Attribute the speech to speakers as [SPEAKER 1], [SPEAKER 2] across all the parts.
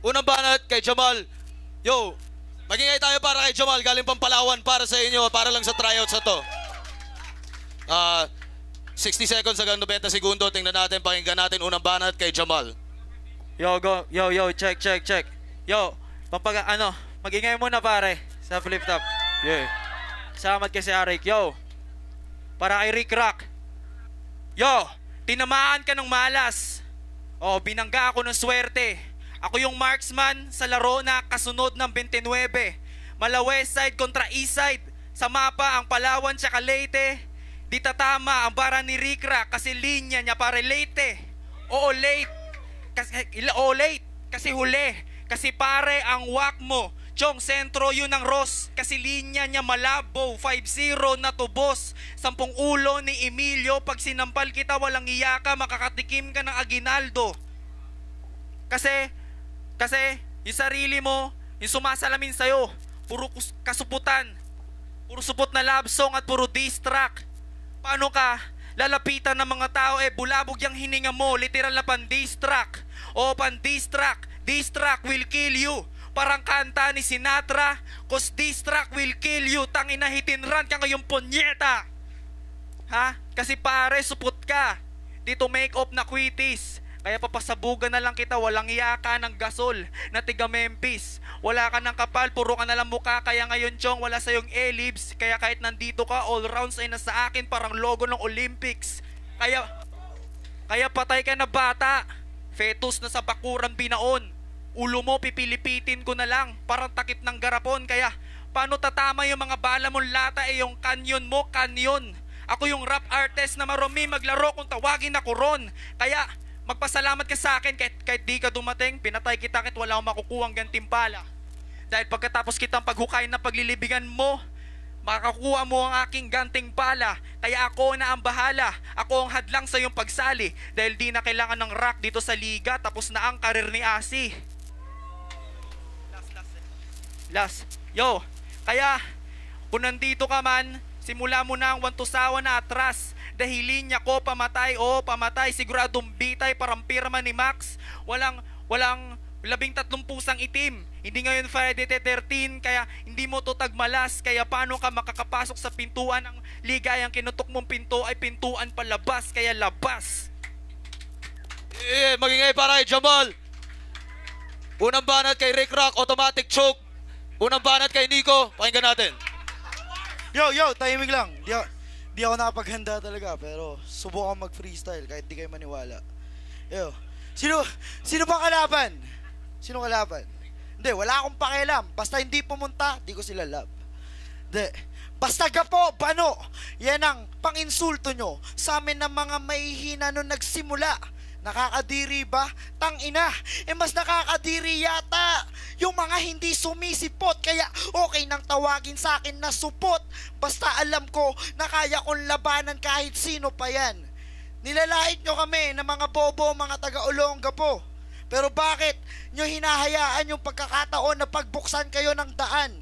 [SPEAKER 1] Unang banat kay Jamal. Yo, magingay tayo para kay Jamal. Galing pang Palawan para sa inyo. Para lang sa tryouts na to. 60 seconds hanggang 90 segundo. Tingnan natin, pakinggan natin unang banat kay Jamal.
[SPEAKER 2] Yo, go. Yo, check. Yo, magingay muna pare sa flip top. Yeah. Salamat kay si Arik. Yo, para kay Rick Rock. Yo, tinamaan ka ng malas. Oh, binangga ako ng swerte. Ako yung marksman sa laro na kasunod ng 29. Mala West Side kontra East Side. Sa mapa ang Palawan tsaka Leyte. Di tatama ang bara ni Rick Rock kasi linya niya pare Leyte. Oo, late. Kasi huli. Kasi pare ang wak mo. Chong sentro yun ang Ross. Kasi linya niya malabo. 5-0 na tubos. 10 ulo ni Emilio. Pag sinampal kita walang iyaka, makakatikim ka ng aginaldo. Kasi yung sarili mo, yung sumasalamin sa'yo, puro kasuputan, puro supot na love song at puro diss track. Paano ka lalapitan ng mga tao? Bulabog yung hininga mo, literal na pan-diss track. O pan-diss track, diss track will kill you. Parang kanta ni Sinatra, cause diss track will kill you. Tangina hitinran ka ngayong ponyeta. Ha? Kasi pare, supot ka. Dito make up na quitties. Kaya papasabugan na lang kita, walang iyaka ng gasol na tiga Memphis. Wala ka ng kapal, puro ka na lang mukha. Kaya ngayon, Chong, wala sa yung A-libs. Kaya kahit nandito ka, all rounds ay nasa akin, parang logo ng Olympics. Kaya patay ka na bata. Fetus na sa bakuran binaon. Ulo mo, pipilipitin ko na lang, parang takip ng garapon. Kaya paano tatama yung mga bala mong lata? Yung kanyon mo, kanyon. Ako yung rap artist na marumi, maglaro kung tawagin ako ron. Kaya magpasalamat ka sa akin kahit di ka dumating. Pinatay kita kahit wala akong makukuhang gantimpala. Dahil pagkatapos kitang paghukayin na paglilibigan mo, makakuha mo ang aking ganting pala. Kaya ako na ang bahala. Ako ang hadlang sa iyong pagsali. Dahil di na kailangan ng rock dito sa liga. Tapos na ang karir ni Asi. Last. Yo, kaya kung nandito ka man, simula mo na ang wantusawa na atras. Dahilin niya ko pamatay, pamatay. Siguradong bitay, parang pirma ni Max. Walang 13 pusang itim. Hindi ngayon Friday the 13, kaya hindi mo to tagmalas. Kaya paano ka makakapasok sa pintuan ng ligayang kinutok mong pinto ay pintuan palabas. Kaya labas.
[SPEAKER 1] Magingay para kay Jamal. Unang banat kay Rick Rock, automatic choke. Unang banat kay Nico, pakinggan natin.
[SPEAKER 3] Yo, timing lang. Di ako nakapaghanda talaga, pero subukan mag-freestyle kahit di kayo maniwala. Yo, sino bang kalaban? Sino kalaban? Hindi, wala akong pakialam. Basta hindi pumunta, di ko sila love. Hindi, basta gapo, bano. Yan ang pang-insulto nyo sa amin ng mga mahihina nung nagsimula. Nakakadiri ba? Tangina, mas nakakadiri yata yung mga hindi sumisipot. Kaya okay nang tawagin sa akin na supot. Basta alam ko na kaya kong labanan kahit sino pa yan. Nilalait nyo kami na mga bobo, mga taga-Olongga po. Pero bakit nyo hinahayaan yung pagkakataon na pagbuksan kayo ng daan?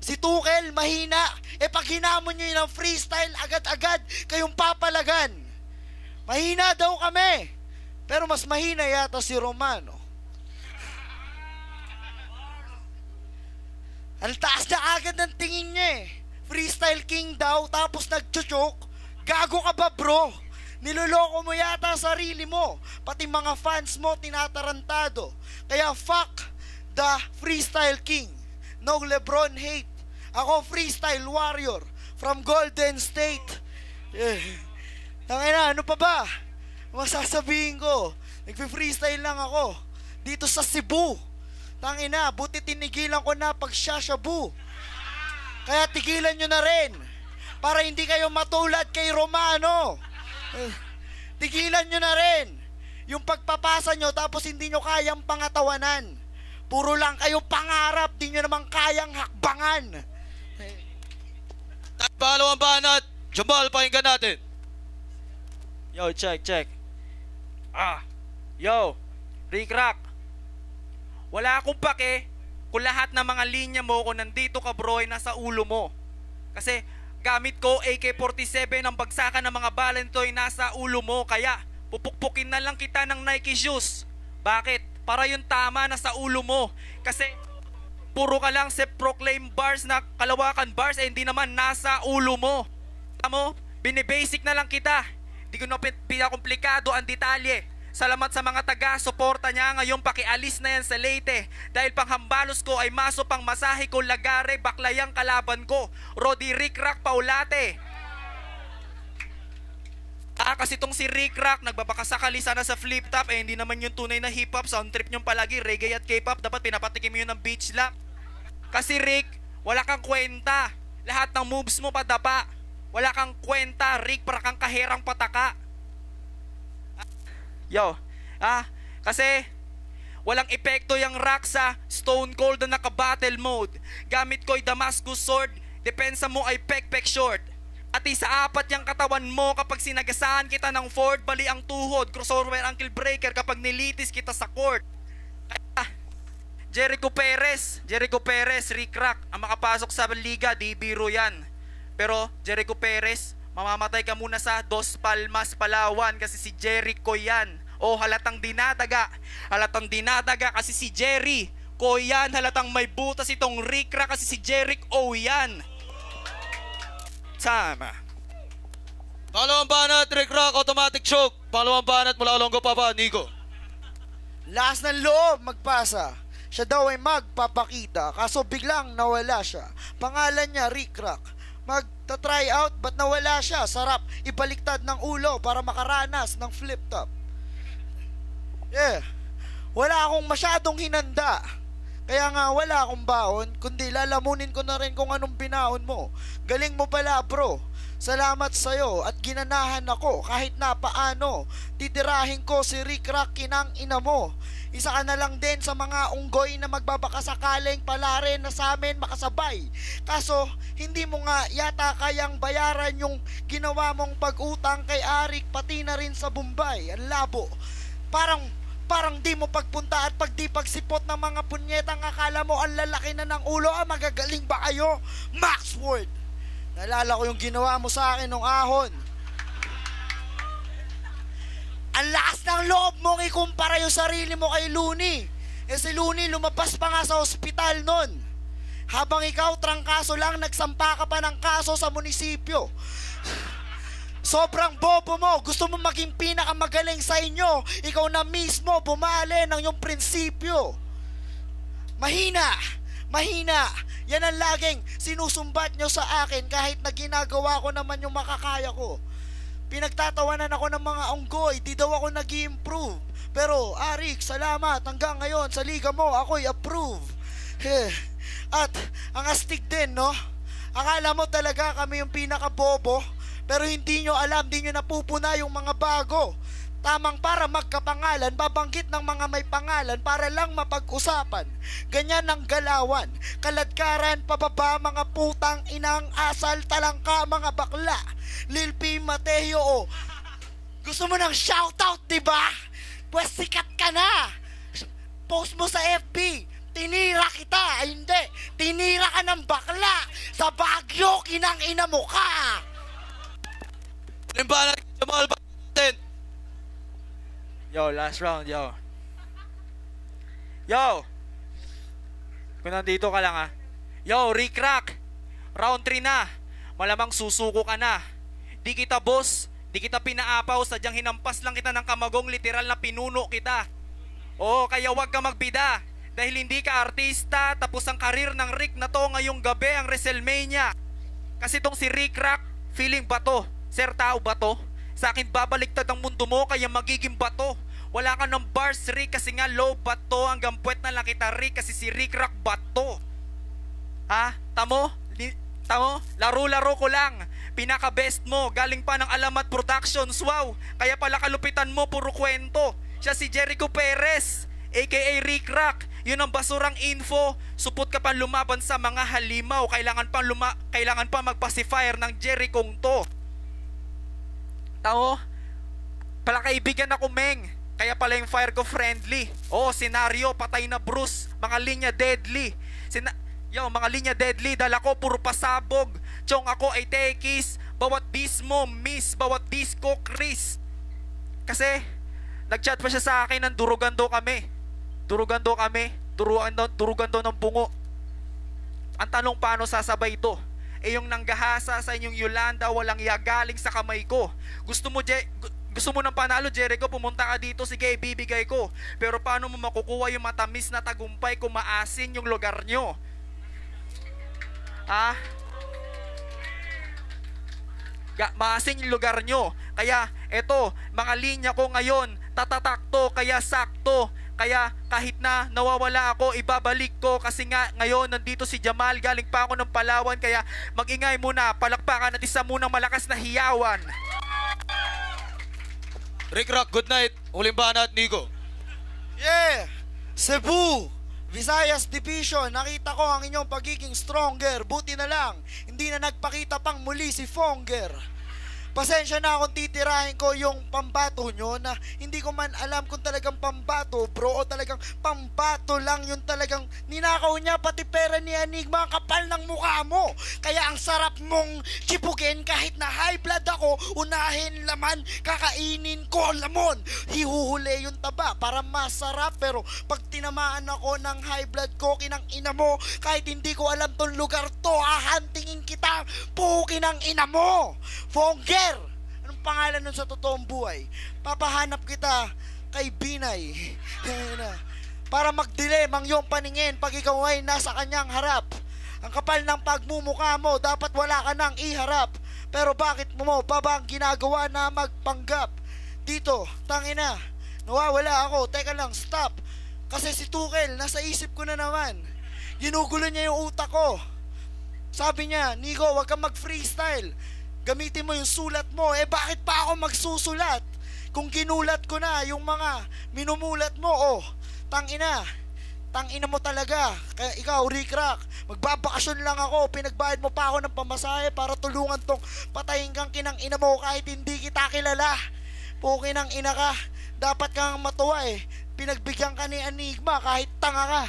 [SPEAKER 3] Si Tukel mahina, pag hinamon nyo yun ng freestyle, agad-agad kayong papalagan. Mahina daw kami. Pero mas mahina yata si Romano. Ang taas na agad ng tingin niya Freestyle king daw, tapos nagchuchok. Gago ka ba bro? Niloloko mo yata sarili mo. Pati mga fans mo tinatarantado. Kaya fuck the freestyle king. No Lebron hate. Ako freestyle warrior from Golden State. Tangina, ano pa ba? Masasabihin ko, nagpi-freestyle lang ako dito sa Cebu. Tangina, buti tinigilan ko na pagsashabu. Kaya tigilan nyo na rin para hindi kayo matulad kay Romano. Tigilan nyo na rin yung pagpapasa nyo tapos hindi nyo kayang pangatawanan. Puro lang kayo pangarap, di nyo naman kayang hakbangan.
[SPEAKER 1] Pangalawang banat, Jamal, pakinggan natin.
[SPEAKER 2] Yo, check. Yo, Rick Rock. Wala akong pake kung lahat ng mga linya mo, kung nandito ka bro, ay nasa ulo mo. Kasi gamit ko AK-47, ang bagsakan ng mga bala nito ay nasa ulo mo. Kaya pupukpukin na lang kita ng Nike shoes. Bakit? para yung tama na sa ulo mo. Kasi puro ka lang self-proclaim bars na kalawakan bars eh hindi naman nasa ulo mo. Tamo, binibasic na lang kita. Di ko na pinakomplikado ang detalye. Salamat sa mga taga-suporta niya ngayong pakialis na yan sa Leyte. Dahil panghambalos ko ay maso pang masahe ko lagare baklayang kalaban ko. Rodi Rick Rock Paulate. Kasi tong si Rick Rock nagbabakasakali sana sa flip top eh hindi naman yung tunay na hip hop. Sound trip nyong palagi reggae at K-pop. Dapat pinapatikim yun ng beach lap. Kasi Rick, wala kang kwenta. Lahat ng moves mo padapa. Wala kang kwenta Rick, para kang kaherang pataka. Yo, kasi walang epekto yung rock sa Stone Cold na naka-battle mode. Gamit ko'y Damascus sword, depensa mo ay pek-pek short. At sa apat yung katawan mo kapag sinagasaan kita ng Ford, bali ang tuhod, crossover ankle breaker kapag nilitis kita sa court. Jericho Perez, Rick Rock, ang makapasok sa liga, di biro yan. Pero Jericho Perez, mamamatay ka muna sa Dos Palmas, Palawan kasi si Jericho yan. O halatang dinadaga kasi si Jerry ko yan. Halatang may butas itong Rick Rock kasi si Jericho yan. Tama.
[SPEAKER 1] Pangalawang banat, Rick Rock, automatic choke. Pangalawang banat mula Olongo Papa, Nico.
[SPEAKER 3] Lakas ng loob magpasa. Siya daw ay magpapakita, kaso biglang nawala siya. Pangalan niya Rick Rock. Magta-try out, but nawala siya. Sarap ibaliktad ng ulo para makaranas ng flip top. Wala akong masyadong hinanda. Kaya nga wala akong baon, kundi lalamunin ko na rin kung anong binaon mo. Galing mo pala bro. Salamat sa'yo at ginanahan ako kahit na paano. Titirahin ko si Rick Rock kinang ina mo. Isa ka na lang din sa mga unggoy na magbabakasakaling pala rin na sa amin makasabay. Kaso hindi mo nga yata kayang bayaran yung ginawa mong pag-utang kay Arik pati na rin sa Bombay. Ang labo. Parang di mo pagpunta at pagsipot ng mga punyetang akala mo ang lalaki na ng ulo. Magagaling ba kayo? Max Ward. Naalala ko yung ginawa mo sa akin nung ahon. Ang lakas ng loob mong ikumpara yung sarili mo kay Looney. Si Looney lumabas pa nga sa ospital nun. Habang ikaw trangkaso lang, nagsampa ka pa ng kaso sa munisipyo. Sobrang bobo mo. Gusto mo maging pinakamagaling sa inyo. Ikaw na mismo bumali ng yung prinsipyo. Mahina. Yan ang laging sinusumbat nyo sa akin kahit na ginagawa ko naman yung makakaya ko. Pinagtatawanan ako ng mga unggoy, di daw ako nag-i-improve. Pero Arik, salamat, hanggang ngayon sa liga mo ako'y approve. At ang astig din, no? Akala mo talaga kami yung pinakabobo, pero hindi nyo alam, di nyo napupuna yung mga bago. Tamang para magkapangalan, babanggit ng mga may pangalan para lang mapag-usapan. Ganyan ang galawan, kaladkaran, pababa, mga putang inang asal, talangka, mga bakla. Lil P. Mateo, oh. Gusto mo ng shoutout, diba? Pues sikat ka na. Post mo sa FB, tinira kita. Ay hindi, tinira ka ng bakla. Sa Baguio, kinang ina mo ka.
[SPEAKER 1] Limbanan, Jamal Batin.
[SPEAKER 2] Yo, last round, yo. Kung nandito ka lang Yo, Rick Rock. Round 3 na. Malamang susuko ka na. Di kita boss, di kita pinaapaw, sadyang hinampas lang kita ng kamagong, literal na pinuno kita. Oo, kaya wag ka magbida. Dahil hindi ka artista, tapos ang karir ng Rick na to ngayong gabi ang WrestleMania. Kasi tong si Rick Rock, feeling bato. Sir, tao ba to? Sa akin babaliktad ang mundo mo kaya magiging bato. Wala ka ng bars Rick kasi nga low bato. Hanggang puwet na lang kita Rick kasi si Rick Rock bato. Tamo? Laro-laro ko lang. Pinaka-best mo, galing pa ng Alamat Productions. Wow, kaya pala kalupitan mo, puro kwento. Siya si Jericho Perez, aka Rick Rock. Yun ang basurang info. Supot ka pa lumaban sa mga halimaw. Kailangan pa mag-pacifier ng Jerichong to. Tao, pala kaibigan ako, Meng. Kaya pala yung fire ko friendly. Senaryo, patay na Bruce. Mga linya deadly. Mga linya deadly, dala ko puro pasabog. Chong ako ay tekis. Bawat dis mo, miss. Bawat disco, Chris. Kasi, nagchat pa siya sa akin, ng durugan daw kami. Durugan daw kami. Durugan daw ng bungo. Ang tanong, paano sasabay ito? Eh yung nanggahasa sa inyong Yolanda, walang galing sa kamay ko. Gusto mo ng panalo, Jericho, pumunta ka dito, sige, ibibigay ko. Pero paano mo makukuha yung matamis na tagumpay kung maasin yung lugar nyo? Ha? Maasin yung lugar nyo. Kaya, eto, mga linya ko ngayon, tatatakto, kaya sakto. Kaya kahit na nawawala ako, ibabalik ko kasi nga ngayon nandito si Jamal, galing pa ako ng Palawan, kaya mag-ingay muna, palakpakan at isa munang malakas na hiyawan.
[SPEAKER 1] Rick Rock, good night. Huling banat, Nico.
[SPEAKER 3] Yeah! Cebu! Visayas Division, nakita ko ang inyong pagiging stronger. Buti na lang, hindi na nagpakita pang muli si Fonger. Pasensya na kung titirahin ko yung pambato nyo na hindi ko man alam kung talagang pambato, bro, o talagang pambato lang yung talagang ninakaw niya, pati pera ni Enigma, ang kapal ng mukha mo. Kaya ang sarap mong chipugin kahit na high blood ako, unahin laman, kakainin ko lamon. Hihuhuli yung taba para masarap, pero pag tinamaan ako ng high blood ko, kinang ina mo, kahit hindi ko alam tong lugar to, hahantingin kita, pukin ang ina mo. Fonger! Anong pangalan nun sa totoong buhay? Papahanap kita kay Binay. Para magdilim ang iyong paningin pag ikaw ay nasa kanyang harap. Ang kapal ng pagmumukha mo, dapat wala ka nang iharap. Pero bakit mo pa ba ang ginagawa na magpanggap? Dito, tangina, nawawala ako. Teka lang, stop. Kasi si Tukel, nasa isip ko na naman. Ginugulo niya yung utak ko. Sabi niya, Nico, wag kang mag-freestyle. Gamitin mo yung sulat mo. Eh bakit pa ako magsusulat? Kung ginulat ko na yung mga minumulat mo, oh, tangina mo talaga. Kaya ikaw, Rick Rock, magbabakasyon lang ako, pinagbayad mo pa ako ng pamasahe para tulungan tong patayin kang kinang ina mo kahit hindi kita kilala. Pukin ang ina ka, dapat kang matuwa eh. Pinagbigyan ka ni Enigma kahit tanga ka.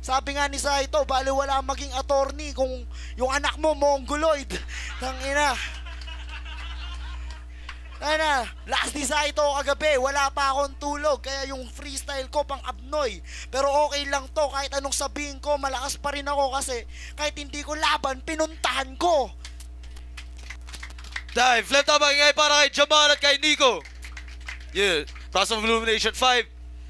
[SPEAKER 3] Sabi nga ni Saito, bali wala maging attorney kung yung anak mo mongoloid. Tangina. Ano, last ni Saito kagabi, wala pa akong tulog, kaya yung freestyle ko pang abnoy. Pero okay lang to, kahit anong sabihin ko, malakas pa rin ako kasi kahit hindi ko laban, pinuntahan ko.
[SPEAKER 1] Dive, left up ang ingay para kay Jamal at kay Nico. Yeah, Process of Illumination 5.